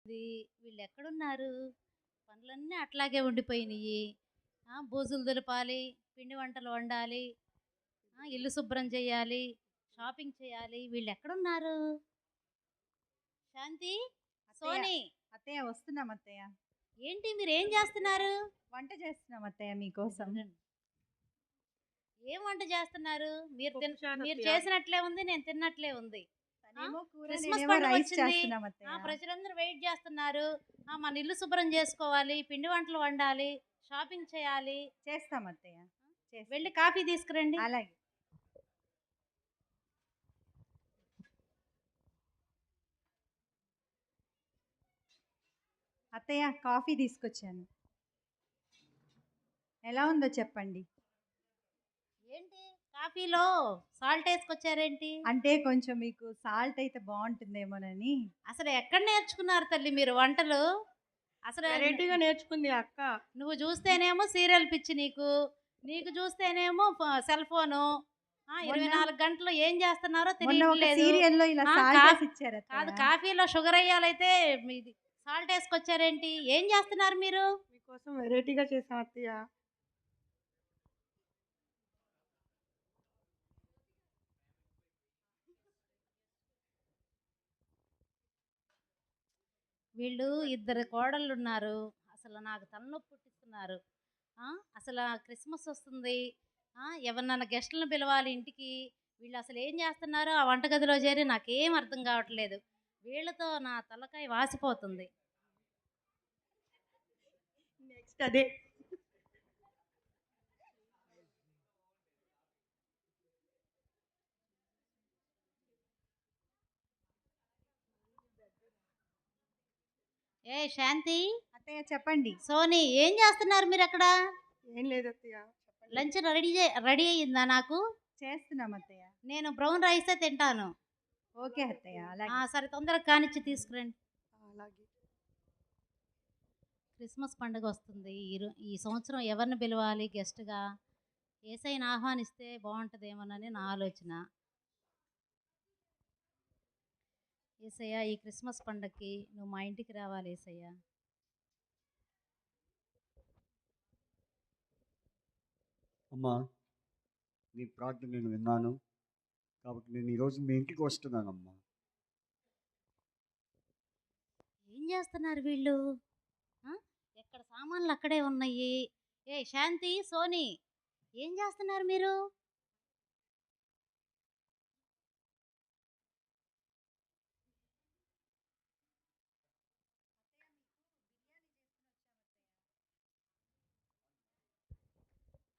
ఇది వీళ్ళెక్కడున్నారు? పనులన్నీ అట్లాగే ఉండిపోయినియి. బూజులు దులపాలి, పిండి వంటలు వండాలి, ఇల్లు శుభ్రం చేయాలి, షాపింగ్ చేయాలి. వీళ్ళెక్కడున్నారు? శాంతి, అత్తయ్య సోని, అత్తయ్య వస్తున్నాం అత్తయ్య. ఏంటి మీరేం చేస్తున్నారు? వంట చేస్తున్నాం అత్తయ్య మీకోసం. ఏం వంట చేస్తున్నారు? పప్పుచారు మీరు అత్తయ్య. చేసినట్లే ఉంది, నేను తిన్నట్లే ఉంది. తనేమో కూర, క్రిస్మస్ నేనేమో పండుగ రైస్ వచ్చింది. చేస్తున్నాం అత్తయ్య. ప్రజలందరూ వెయిట్ చేస్తున్నారు. మన ఇల్లు శుభ్రం చేసుకోవాలి, పిండి వంటలు వండాలి, షాపింగ్ చేయాలి. చేస్తాం అత్తయ్య. వెళ్ళి కాఫీ తీసుకురండి. అలాగే. అత్తయ్య కాఫీ తీసుకొచ్చాను. ఎలా ఉందో చెప్పండి. ఏంటి కాఫీలో సాల్ట్ వేసుకొచ్చారేంటి? అంటే కొంచెం మీకు సాల్ట్ అయితే బాగుంటుందేమోనని. అసలు ఎక్కడ నేర్చుకున్నారు తల్లి మీరు వంటలు? అసలు వెరైటీగా నేర్చుకుంది అక్క. నువ్వు చూస్తేనేమో సీరియల్ పిచ్చి నీకు, నీకు చూస్తేనేమో సెల్ ఫోను. 24 గంటలు ఏం చేస్తున్నారో మొన్న ఒక తెలియట్లేదు. సీరియల్లో ఇలా సాల్ట్ వేసి ఇచ్చారు కాదు, అత్తయ్య. కాఫీలో షుగర్ వేయాలైతే మీది సాల్ట్ వేసుకొచ్చారేంటి? ఏం చేస్తున్నారు మీరు? మీకోసం వెరైటీగా చేసాం అత్తయ్య. వీళ్ళు ఇద్దరు కోడళ్ళు ఉన్నారు. అసలు నాకు తలనొప్పి పుట్టిస్తున్నారు. అసలు క్రిస్మస్ వస్తుంది. ఎవరినన్నా గెస్టులను పిలవాలి ఇంటికి. వీళ్ళు అసలు ఏం చేస్తున్నారో ఆ వంటగదిలో చేరి నాకేం అర్థం కావట్లేదు. వీళ్ళతో నా తలకాయ వాసిపోతుంది. నెక్స్ట్ అదే. ఏ శాంతి, అత్తయ్య చెప్పండి. సోని, ఏం చేస్తున్నారు మీరు అక్కడ? ఏం లేదు అత్తయ్య. చెప్పండి. లంచ్ రెడీ అయ్యిందా? నాకు చేస్తున్నాం అత్తయ్య. నేను బ్రౌన్ రైసే తింటాను. ఓకే అత్తయ్య అలాగే. సరే, తొందరగా కానిచ్చి తీసుకురండి. అలాగే. క్రిస్మస్ పండుగ వస్తుంది. ఈ సంవత్సరం ఎవరిని పిలవాలి గెస్ట్గా? యేసయ్యని ఆహ్వానిస్తే బాగుంటుందేమోనని నా ఆలోచన. యేసయ్య, ఈ క్రిస్మస్ పండగకి నువ్వు మా ఇంటికి రావాలి యేసయ్య. అమ్మా, నీ ప్రార్థన నేను విన్నాను కాబట్టి నేను ఈరోజు మీ ఇంటికి వస్తున్నానమ్మా. ఏం చేస్తున్నారు వీళ్ళు? ఎక్కడ సామాన్లు అక్కడే ఉన్నాయి. ఏ శాంతి, సోని, ఏం చేస్తున్నారు మీరు?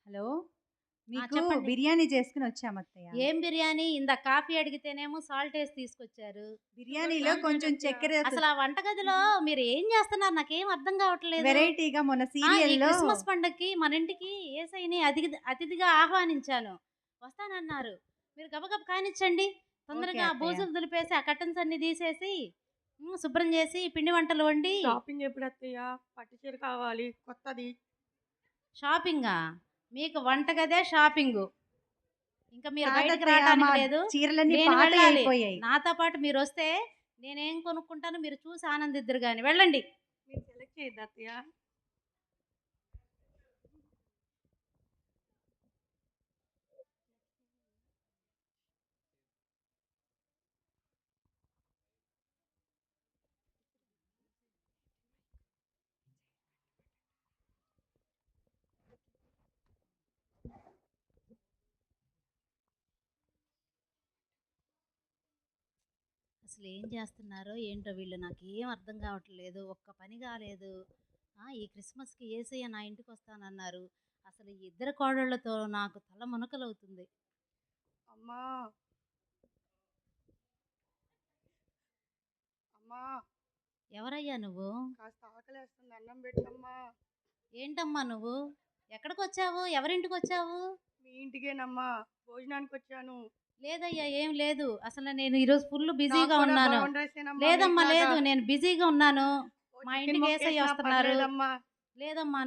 హలో, మీకు చెప్పండి. బిర్యానీ చేసుకుని వచ్చాం అత్తయ్య. ఏం బిర్యానీ? ఇంత కాఫీ అడిగితేనేమో సాల్ట్ వేసి తీసుకొచ్చారు. బిర్యానీలో కొంచెం చక్కెర అసలు ఆ వంటగదిలో మీరు ఏం చేస్తున్నారు? నాకేం అర్థం కావట్లేదు. వెరైటీగా మొన్న ఈ సీరియల్లో క్రిస్మస్ పండగకి మన ఇంటికి యేసయ్యని అతిథిగా ఆహ్వానించాను. వస్తానన్నారు. మీరు గబగబ కానిచ్చండి. తొందరగా అత్తయ్య. బూజులు దులిపేసి ఆ కర్టన్స్ అన్ని తీసేసి శుభ్రం చేసి పిండి వంటలు వండి. షాపింగ్ ఎప్పుడు అత్తయ్య? పట్టు చీర కావాలి కొత్తది. షాపింగా? మీకు వంటగదే షాపింగు. ఇంకా మీరు బయటకు కాదత్తయ్య, రావడానికి మా లేదు. చీరలన్నీ నేను పాతవి వెళ్ళాలి. అయిపోయాయి. నాతో పాటు మీరు వస్తే నేనేం కొనుక్కుంటానో మీరు చూసి ఆనందిద్దరు కానీ. వెళ్ళండి. మీరు సెలెక్ట్ చేయద్దు అత్తయ్య. అసలు ఏం చేస్తున్నారో ఏంటో వీళ్ళు, నాకేం అర్థం కావట్లేదు. ఒక్క పని కాలేదు. ఈ క్రిస్మస్కి యేసయ్య నా ఇంటికి వస్తానన్నారు. అసలు ఈ ఇద్దరు కోడళ్ళతో నాకు తల మునకలవుతుంది. అమ్మా అమ్మా, ఎవరయ్యా నువ్వు? కాస్త ఆకలేస్తుంది, అన్నం పెట్టమ్మా. ఏంటమ్మా నువ్వు? ఎక్కడికి వచ్చావు? ఎవరింటికి వచ్చావు? మీ ఇంటికేనమ్మా, భోజనానికి వచ్చాను. లేదయ్యా, ఏం లేదు. అసలు నేను ఈరోజు ఫుల్ నాకు బిజీగా కూడా ఉన్నాను. brown rice ఏనమ్మా, లేదమ్మా, మీకులాగా. లేదు, నేను బిజీగా ఉన్నాను. ఓ మా chicken ఇంటికి ముక్క యేసయ్య వేసినా వస్తున్నారు. పర్లేదమ్మా. లేదమ్మా,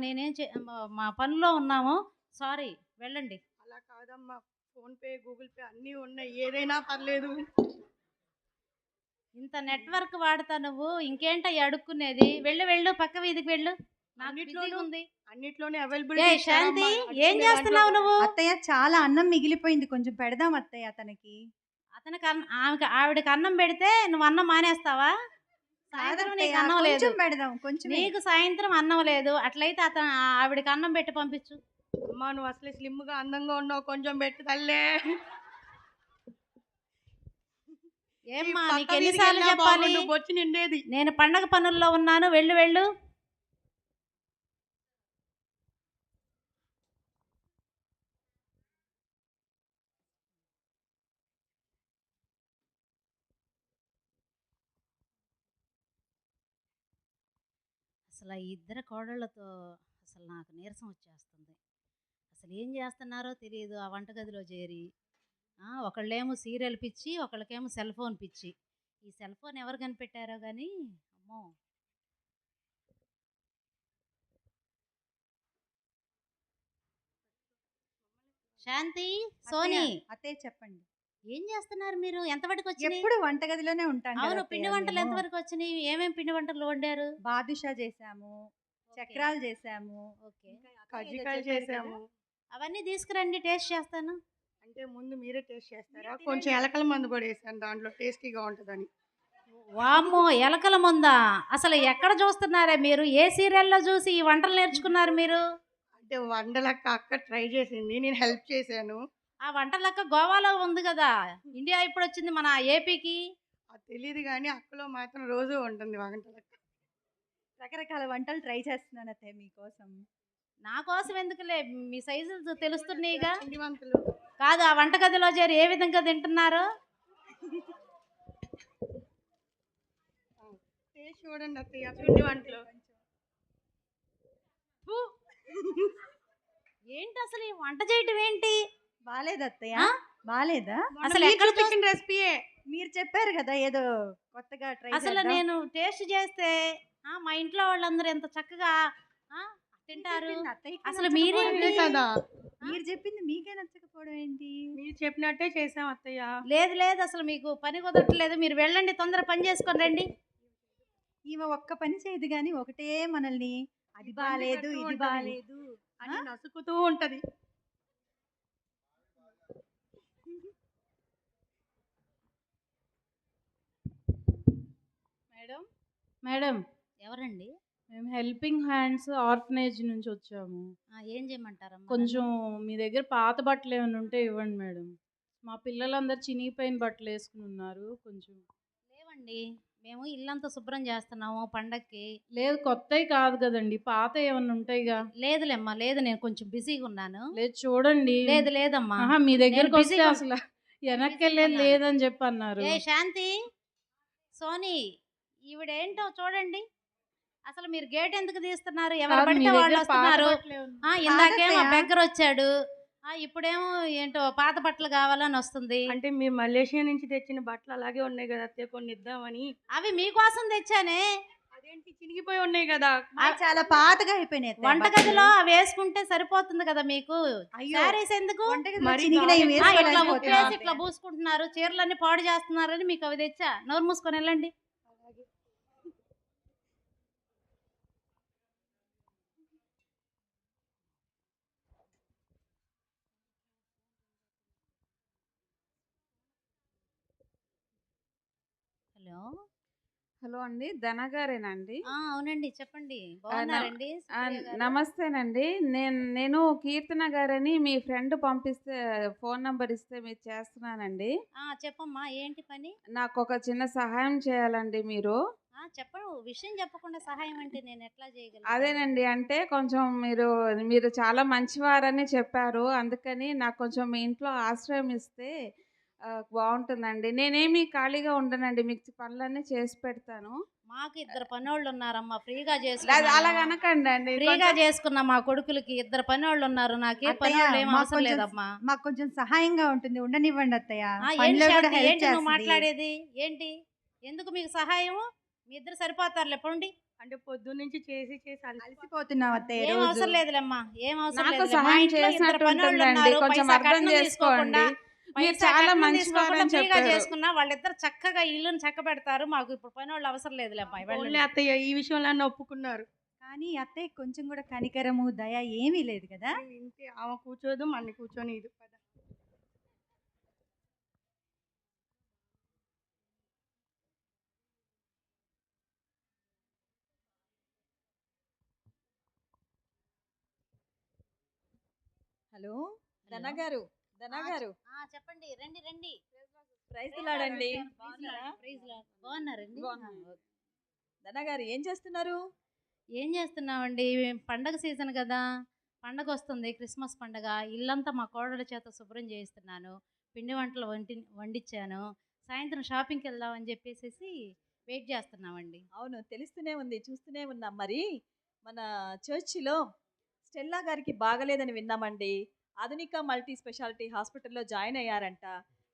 మా పనిలో ఉన్నాము. సారీ, వెళ్ళండి. అలా కాదమ్మా, ఫోన్ పే, గూగుల్ పే అన్నీ ఉన్నాయి, ఏదైనా పర్లేదు. ఇంత నెట్వర్క్ వాడతా నువ్వు ఇంకేంటయ్య అడుక్కునేది? వెళ్ళు వెళ్ళు, పక్క వీధికి వెళ్ళు, నాకు అన్నిట్లోనూ బిజీగా ఉంది. అన్నిట్లోనే ఏ అవైలబిలిటీ శాంతి, ఏం చేస్తున్నావు నువ్వు? అత్తయ్య చాలా అన్నం మిగిలిపోయింది, కొంచెం పెడదాం అత్తయ్య తనకి. అతనికి ఆవిడకి అన్నం పెడితే నువ్వు అన్నం మానేస్తావా? సాయంత్రం నీకు కాదత్తయ్య, అన్నం లేదు, కొంచెం పెడదాం, కొంచెం. నీకు సాయంత్రం అన్నం లేదు. అట్లయితే ఆవిడకి అన్నం పెట్టి పంపించు. అమ్మా నువ్వు అసలే స్లిమ్ గా అందంగా ఉన్నావు, కొంచెం పెట్టు తల్లే. ఏమ్మా ఈ నీకు పక్క ఎన్నిసార్లు వీధికి చెప్పాలి? వెళ్ళినా బాగుండు, బొచ్చు నిండేది. నేను పండగ పనుల్లో ఉన్నాను, వెళ్ళు వెళ్ళు. అసలు ఈ ఇద్దరు కోడళ్ళతో అసలు నాకు నీరసం వచ్చేస్తుంది. అసలు ఏం చేస్తున్నారో తెలియదు ఆ వంటగదిలో చేరి. ఒకళ్ళేమో సీరియల్ పిచ్చి, ఒకళ్ళకేమో సెల్ ఫోన్ పిచ్చి. ఈ సెల్ ఫోన్ ఎవరు కనిపెట్టారో కానీ అమ్మో. శాంతి, సోని, అత్తయ్య చెప్పండి. ఏం చేస్తున్నారు మీరు? ఎంతవరకు వచ్చినాయి? ఎప్పుడు వంటగదిలోనే ఉంటాం కదా అవును, అత్తయ్య పిండి వంటలు మేము. ఎంతవరకు వచ్చినాయి? ఏమేం పిండి వంటలు వండారు? బాదుషా చేసాము, చక్రాలు చేసాము, ఓకే, ఇంకా అత్తయ్య ఏదో కజ్జికాయలు చెప్పారు చేసాము. కదా. అవన్నీ తీసుకురండి, టేస్ట్ చేస్తాను. అంటే ముందు మీరే టేస్ట్ చేస్తారా? మీరు కొంచెం తినండి. ఎలకల మందు కూడా వేసాను దాంట్లో, టేస్టీగా ఉంటుందని. వామ్మో, ఎలకల ముందా? అసలు ఎక్కడ చూస్తున్నారే మీరు? ఏ సీరియల్లో చూసి ఈ వంటలు నేర్చుకున్నారు మీరు? అంటే వండలక్క అక్క ట్రై చేసింది, నేను హెల్ప్ చేశాను. ఆ వంట లెక్క గోవాలో ఉంది కదా, ఇండియా ఇప్పుడు వచ్చింది మన ఏపీకి. అది తెలియదు కానీ అక్కలో మాత్రం రోజు ఉంటుంది వంటలక్క. రకరకాల వంటలు ట్రై చేస్తున్నాను అత్తయ్య మీకోసం. నా కోసం ఎందుకులే, మీ సైజులు తెలుస్తున్నాయిగా. పిండి వంటలు కాదు, ఆ వంటగదిలో చేరి ఏ విధంగా తింటున్నారు? టేస్ట్ చూడండి అత్తయ్య, పిండి వంటలు. ఫు! ఏంటి అసలు ఈ వంట చేయటం ఏంటి? బాలేదు అత్తయ్య, ఆ? బాలేదా? అసలు ఎక్కడ చూపించిన రెసిపీయే. మీరు చెప్పారు కదా ఏదో కొత్తగా ట్రై అసలు నేను టేస్ట్ చేస్తే మా ఇంట్లో వాళ్ళందరూ ఎంత చక్కగా తింటారు. అసలు మీరేంటి? కదా మీరు చెప్పింది మీకే నచ్చకపోవడం ఏంటి? మీరు చెప్పినట్టే చేసాం అత్తయ్య. లేదు లేదు, అసలు మీకు పని కుదరట్లేదు. మీరు వెళ్ళండి, తొందర పని చేసుకొని రండి. ఈమె ఒక్క పని చేయదు కానీ ఒకటే మనల్ని అది ఇబ్బంది బాలేదు పెడుతూ ఇది ఉంటది. బాలేదు అని నసుకుతూ ఉంటది. మేడం మేడం ఎవరండి? మేము హెల్పింగ్ హ్యాండ్స్ ఆర్ఫనేజ్ నుంచి వచ్చాము. ఏం చేయమంటారమ్మా? కొంచెం మీ దగ్గర పాత బట్టలు ఏమైనా ఉంటే ఇవ్వండి మేడం. మా పిల్లలందరూ చినిగిపోయిన బట్టలు వేసుకుని ఉన్నారు. కొంచెం లేవండి, మేము ఇల్లంతా శుభ్రం చేస్తున్నాము పండక్కి. లేదు, కొత్తవి కాదు కదండి, పాత ఏమన్నా ఉంటాయిగా. లేదులేమ్మా, లేదు, నేను కొంచెం బిజీగా ఉన్నాను. లేదు చూడండి. లేదు లేదమ్మా. ఆహా, మీ దగ్గరకు నేను వస్తే బిజీగా అసలు వెనక్కి వెళ్ళేది ఉన్నాను. లేదని చెప్పి అన్నారు. ఏ శాంతి, సోని, ఈవిడేంటో చూడండి. అసలు మీరు గేట్ ఎందుకు తీస్తున్నారు? ఎవరు కాదు, మీ పడితే వాళ్ళు దగ్గర పాత వస్తున్నారు. బట్టలు ఏమన్నా- ఇందాకేమో కాదత్తయ్య. బెగ్గర వచ్చాడు, ఇప్పుడేమో ఏంటో పాత బట్టలు కావాలని వస్తుంది. అంటే మీరు మలేషియా నుంచి తెచ్చిన బట్టలు అలాగే ఉన్నాయి కదా అత్తయ్య, కొన్ని ఇద్దామని. అవి మీకోసం తెచ్చానే. అదేంటి చినిగిపోయి ఉన్నాయి కదా. అవి చాలా పాతగా అయిపోయినాయి అత్తయ్య వంటగదిలో బట్టలు. అవి వేసుకుంటే సరిపోతుంది కదా మీకు. అయ్యో, శారీస్ ఎందుకు? వంటగదిలో మరి చినిగినవి కాదు. ఇట్లా వేసుకోలేకపోతున్నాం ఉప్పేసి ఇట్లా అత్తయ్య. పూసుకుంటున్నారు, చీరలన్నీ పాడు చేస్తున్నారని మీకు అవి తెచ్చా. నోరు మూసుకొని వెళ్ళండి. హలో, హలో అండి, ధన గారేనండి? అవునండి, చెప్పండి. బాగున్నారండి? సుప్రియ గారు? నమస్తేనండి. నేను కీర్తన గారని మీ ఫ్రెండ్ పంపిస్తే ఫోన్ నంబర్ ఇస్తే మీరు చేస్తున్నానండి. చెప్పమ్మా, ఏంటి పని? నాకు ఒక చిన్న సహాయం చేయాలండి మీరు. చెప్పను, విషయం చెప్పకుండా సహాయం అంటే నేను ఎట్లా చేయగలను? అదేనండి, అంటే కొంచెం మీరు చాలా మంచివారని చెప్పారు. అందుకని నాకు కొంచెం మీ ఇంట్లో ఆశ్రయం ఇస్తే బాగుంటుందండి. నేనేమి ఖాళీగా ఉండనండి, మీకు పనులన్నీ చేసి పెడతాను. మాకు ఇద్దరు పనోళ్ళు ఉన్నారమ్మా, ఫ్రీగా లేదు, చేసుకున్నాను. అలాగ అనకండి అండి. ఫ్రీగా చేసుకున్న మా కొడుకులకి ఇద్దరు పనోళ్ళు ఉన్నారు. నాకే అత్తయ్య, పనోళ్ళు ఏం మాకు అవసరం కొంచెం లేదమ్మా. మాకు కొంచెం సహాయంగా ఉంటుంది, ఉండనివ్వండి అత్తయ్య. ఏంటి పనిలో కూడా శాంతి, హెల్ప్ ఏంటి నువ్వు చేస్తుంది. మాట్లాడేది? ఏంటి? ఎందుకు మీకు సహాయము? మీ ఇద్దరు సరిపోతారులే, పోండి. అంటే పొద్దున్న నుంచి చేసి చేసి అలసిపోతున్నాం అత్తయ్య ఏం రోజు. అవసరం లేదులేమ్మా, ఏం అవసరం నాకు లేదులే. మా సహాయం ఇంట్లో ఇద్దరు చేసినట్టు పనోళ్ళు ఉంటుందండి, ఉన్నారు. కొంచెం పైసా అర్థం కట్నం చేసుకోండి. తీసుకోకుండా మీరు చాలా మంచివారని ఫ్రీగా చెప్పారు. చేసుకున్నా వాళ్ళిద్దరు చక్కగా ఇల్లుని చక్కబెడతారు. మాకు ఇప్పుడు పని వాళ్ళు అవసరం లేదులే అమ్మాయి. ఓన్లీ వెళ్ళండి. అత్తయ్య ఈ విషయంలో నన్ను ఒప్పుకున్నారు. కానీ అత్తయ్య కొంచెం కూడా కనికరము దయ ఏమీ లేదు కదా. ఇంతే ఆమె కూర్చోదు మన్ని కూర్చొని ఇది పద. హలో ధన హలో. గారు ధన ఆ, గారు చెప్పండి. రండి రండి. ప్రైజ్ లాడండి. బాగున్నారండి? బాగున్నాను. ధన గారు ఏం చేస్తున్నారు? ఏం చేస్తున్నామండి? పండగ సీజన్ కదా, పండగ వస్తుంది, క్రిస్మస్ పండగ. ఇల్లంతా మా కోడల చేత శుభ్రం చేయిస్తున్నాను. పిండి వంటలు వండించాను. సాయంత్రం షాపింగ్కి వెళ్దామని చెప్పేసి వెయిట్ చేస్తున్నామండి. అవును, తెలుస్తూనే ఉంది, చూస్తూనే ఉన్నాం. మరి మన చర్చిలో స్టెల్లా గారికి బాగలేదని విన్నామండి. ఆధునిక మల్టీ స్పెషాలిటీ హాస్పిటల్లో జాయిన్ అయ్యారంట.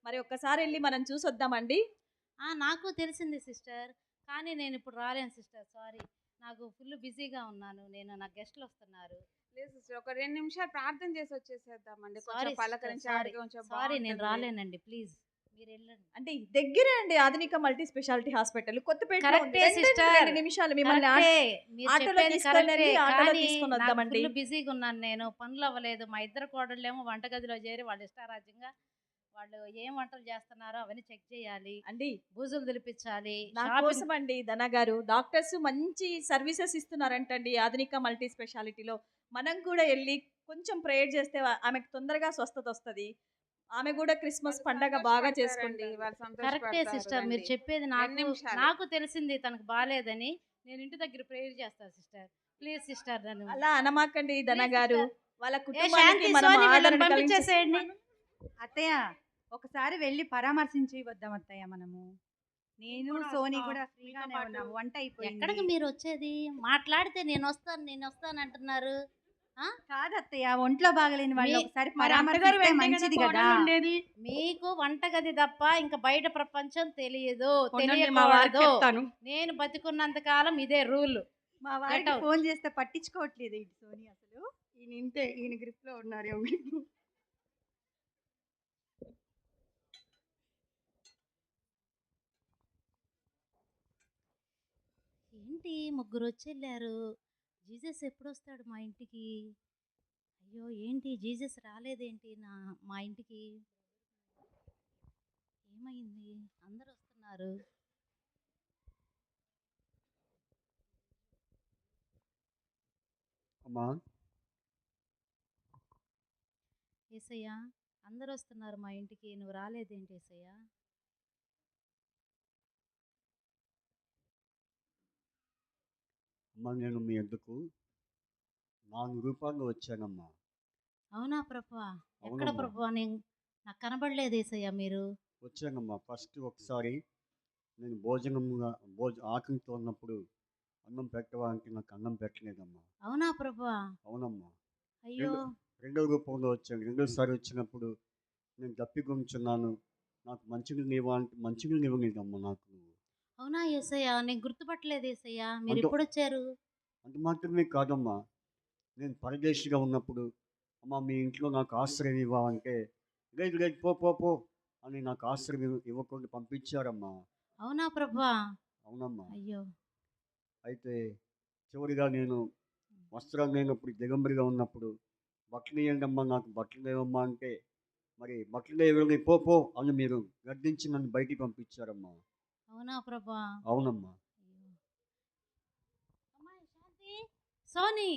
మరి ఒక్కసారి వెళ్ళి మనం చూసొద్దామండి. నాకు తెలిసింది సిస్టర్, కానీ నేను ఇప్పుడు రాలేను సిస్టర్. సారీ, నాకు ఫుల్ బిజీగా ఉన్నాను. నా గెస్ట్లు వస్తున్నారు. లేదు సిస్టర్, ఒక 2 నిమిషాలు ప్రార్థన చేసి వచ్చేసేద్దామండి. సారీ కొంచెం సిస్టర్, పలకరించి సారీ ఆడికి కొంచెం సారీ, నేను బాగుంటుంది. రాలేనండి. ప్లీజ్ మీరు వెళ్ళండి. అంటే దగ్గరే అండి ఆధునిక మల్టీ స్పెషాలిటీ హాస్పిటల్ కొత్తపేటలో ఉంది. కరెక్టే రెండే సిస్టర్. 2 నిమిషాలు మిమ్మల్ని కరెక్టే, మీరు ఆటోలో చెప్పేది తీసుకెళ్ళండి, కరెక్టే, ఆటోలో కానీ తీసుకొని నాకు వద్దామండి. ఫుల్ బిజీగా ఉన్నాను. నేను పనులు అవ్వలేదు. మా ఇద్దరు కోడళ్ళేమో వంటగదిలో చేరి వాళ్ళ ఇష్టారాజ్యంగా వాళ్ళు ఏం వంటలు చేస్తున్నారో అవన్నీ చెక్ చేయాలి, అండి బూజులు దులిపించాలి, నా షాపింగ్. కోసం అండి ధన గారు, డాక్టర్స్ మంచి సర్వీసెస్ ఇస్తున్నారంటండి ఆధునిక మల్టీ స్పెషాలిటీలో. మనం కూడా వెళ్ళి కొంచెం ప్రేయర్ చేస్తే ఆమెకు తొందరగా స్వస్థత వస్తుంది. ఆమె కూడా క్రిస్మస్ వాళ్ళు పండగ బాగా సంతోషపడతారండి, చేసుకుంటారు. వాళ్ళు కరెక్టే సంతోషపడతారు. సిస్టర్, మీరు రండి. చెప్పేది 2 నిమిషాలు. నాకు తెలిసింది తనకు బాగాలేదని. నేను ఇంటి దగ్గర ప్రేయర్ చేస్తాను సిస్టర్. ప్లీజ్ సిస్టర్, నన్ను అలా అనమాకండి ధన Please, గారు. sister. వాళ్ళ ఏ కుటుంబానికి శాంతి, మనం సోని, వీళ్ళని ఆదరణ పంపించేసేయండి. అత్తయ్య ఒకసారి వెళ్ళి పరామర్శించి వద్దాం అత్తయ్య మనము. నేను కూడా సోని వస్తాం. కూడా మీతో ఫ్రీగానే పాటు. ఉన్నాము. వంట ఎక్కడికి అయిపోయింది. మీరు వచ్చేది? మాట్లాడితే నేను వస్తాను అంటున్నారు. కాదు అత్తయ్య, ఒంట్లో బాగలేని వాళ్ళు మీ- ఒకసారి మరి అత్తగారు పరామర్శిస్తే వెంటే మంచిది కదా కదా. కోడలు ఉండేది. మీకు వంటగది తప్ప ఇంకా బయట ప్రపంచం తెలియదు, ఉండండి, మా వారికి తెలియకూడదు. చెప్తాను. నేను బతికున్నంత కాలం ఇదే రూల్. మా వారికి out. ఫోన్ చేస్తే పట్టించుకోవట్లేదు ఇటు సోని అసలు. ఈయన ఇంతే, ఈయన గ్రిప్ లో ఉన్నారేమో మీకు. ఏంటి ముగ్గురు వచ్చెళ్ళారు? జీసస్ ఎప్పుడు వస్తాడు మా ఇంటికి? అయ్యో, ఏంటి జీసస్ రాలేదేంటి మా ఇంటికి? ఏమైంది? అందరు వస్తున్నారు. అమ్మా ఏసయ్యా, అందరు వస్తున్నారు మా ఇంటికి, నువ్వు రాలేదేంటి ఏసయ్యా? అమ్మా నేను మీ ఎందుకు 4 రూపాయలు వచ్చానమ్మా. అవునా ప్రభువా? ఎక్కడ అవునమ్మా. ప్రభువా? నాకు కనబడలేదు ఏసయ్యా మీరు. వచ్చానమ్మా. ఫస్ట్ ఒకసారి నేను ఆకలితో ఉన్నప్పుడు అన్నం పెట్టవా అంటే నాకు అన్నం పెట్టలేదమ్మా. అవునా ప్రభువా? అవునమ్మా. అయ్యో, రెండో రూపంలో వచ్చాను. రెండోసారి వచ్చినప్పుడు నేను దప్పికొంచున్నాను, నాకు మంచినీళ్ళు ఇవ్వ అంటే మంచినీళ్ళు ఇవ్వలేదమ్మా నాకు. అవునా ఏసయ్యా? నేను గుర్తుపట్టలేదు ఏసయ్యా. మీరు అంత- ఎప్పుడు వచ్చారు? అంత మాత్రమే కాదమ్మా, నేను పరదేశిగా ఉన్నప్పుడు అమ్మ మీ ఇంట్లో నాకు ఆశ్రయం ఇవ్వ అంటే లేదు లేదు పో పో పో అని నాకు ఆశ్రయం ఇవ్వకుండా పంపించారమ్మా. అవునా ప్రభువా? అవునమ్మా. అయ్యో, అయితే చివరిగా నేను వస్త్రాలు లేనప్పుడు దిగంబరిగా ఉన్నప్పుడు బట్టలు ఇవ్వండి అమ్మా, నాకు బట్టలు లేవమ్మా అంటే మరి బట్టలు ఇవ్వండి పో పో అని మీరు గద్దించి నన్ను బయటికి పంపించారమ్మా. అవునా ప్రభువా? అవునమ్మా. అయ్యో. అమ్మాయి శాంతి, సోని,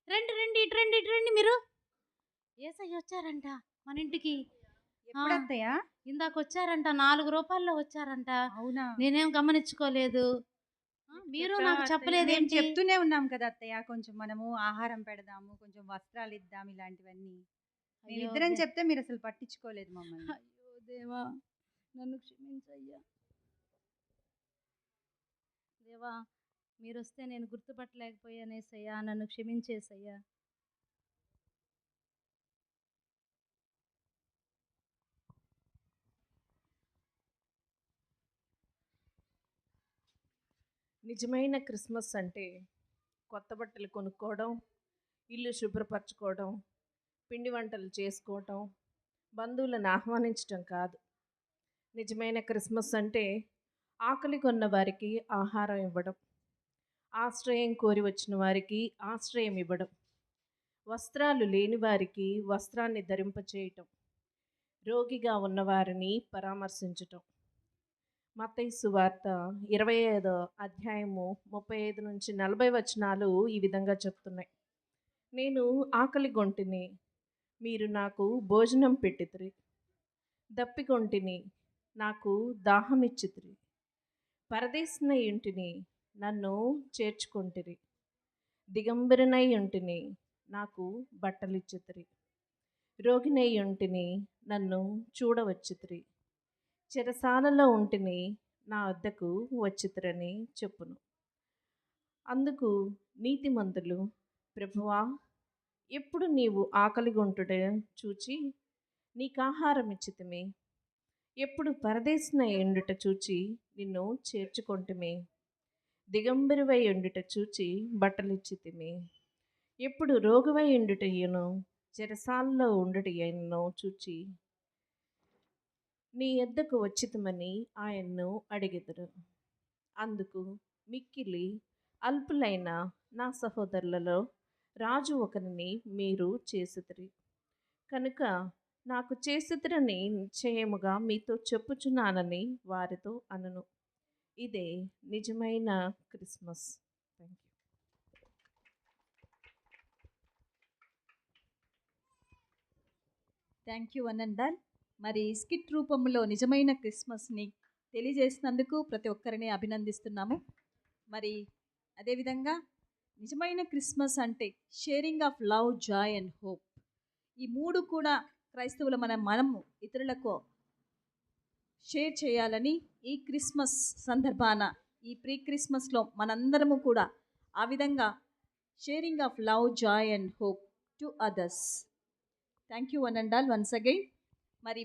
రండి రండి, ఇటు రండి, ఇటు రండి మీరు. ఏసయ్య వచ్చారంట మన ఇంటికి. ఎప్పుడు అత్తయ్య? ఇందాక వచ్చారంట, 4 రూపాయల్లో వచ్చారంట. అవునా? నేనేం గమనించుకోలేదు. మీరు చెప్పావా నాకు అత్తయ్య? చెప్పలేదు మేము ఏంటి? చెప్తూనే ఉన్నాం కదా అత్తయ్య, కొంచెం మనము ఆహారం పెడదాము, కొంచెం వస్త్రాలు ఇద్దాం, ఇలాంటివన్నీ మేము అయ్యో ఇద్దరం దే- చెప్తే మీరు అసలు పట్టించుకోలేదు మమ్మల్ని. అయ్యో దేవా, నన్ను క్షమించయ్యా. దేవా, మీరు వస్తే నేను గుర్తుపట్టలేకపోయానేసయ్యా, నన్ను క్షమించేసయ్యా. నిజమైన క్రిస్మస్ అంటే కొత్త బట్టలు కొనుక్కోవడం, ఇల్లు శుభ్రపరచుకోవడం, పిండి వంటలు చేసుకోవటం, బంధువులను ఆహ్వానించటం కాదు. నిజమైన క్రిస్మస్ అంటే ఆకలి కొన్న వారికి ఆహారం ఇవ్వడం, ఆశ్రయం కోరి వచ్చిన వారికి ఆశ్రయం ఇవ్వడం, వస్త్రాలు లేని వారికి వస్త్రాన్ని ధరింపచేయటం, రోగిగా ఉన్నవారిని పరామర్శించటం. మత్తయి సువార్త 25వ అధ్యాయము 35 నుంచి 40 వచనాలు ఈ విధంగా చెప్తున్నాయి. నేను ఆకలిగొంటిని, మీరు నాకు భోజనం పెట్టితిరి. దప్పిగొంటిని, నాకు దాహమిచ్చితిరి. పరదేశినై ఇంటిని, నన్ను చేర్చుకొంటిరి. దిగంబరినై ఇంటిని, నాకు బట్టలిచ్చితిరి. రోగినై ఇంటిని, నన్ను చూడవచ్చితిరి. చెరసాలలో ఉంటిని, నా వద్దకు వచ్చితిరని చెప్పును. అందుకు నీతిమంతులు, ప్రభువా, ఎప్పుడు నీవు ఆకలిగొంటుట చూచి నీకు ఆహారం ఇచ్చితిమి, ఎప్పుడు పరదేశినై ఎండుట చూచి నిన్ను చేర్చుకొంటిమి, దిగంబరివై ఎండుట చూచి బట్టలిచ్చితిమి, ఎప్పుడు రోగివై ఎండుటయ్యను చెరసాలలో ఉండుటయ్యను చూచి నీ యొద్దకు వచ్చితమని ఆయన్ను అడిగెదరు. అందుకు మిక్కిలి అల్పులైన నా సహోదరులలో రాజు ఒకరిని మీరు చేసితిరి. కనుక నాకు చేసితిరని నిశ్చయముగా మీతో చెప్పుచున్నానని వారితో అనను. ఇదే నిజమైన Christmas. Thank you. Thank you అనందాల్. మరి స్కిట్ రూపంలో నిజమైన క్రిస్మస్ని తెలియజేసినందుకు ప్రతి ఒక్కరిని అభినందిస్తున్నాము. మరి అదేవిధంగా నిజమైన క్రిస్మస్ అంటే sharing of love, Joy and hope. ఈ మూడు కూడా క్రైస్తవుల మనము ఇతరులకు షేర్ చేయాలని ఈ క్రిస్మస్ సందర్భాన, ఈ ప్రీ క్రిస్మస్లో మనందరము కూడా ఆ విధంగా sharing of love, Joy and hope to others. Thank you one and all once again.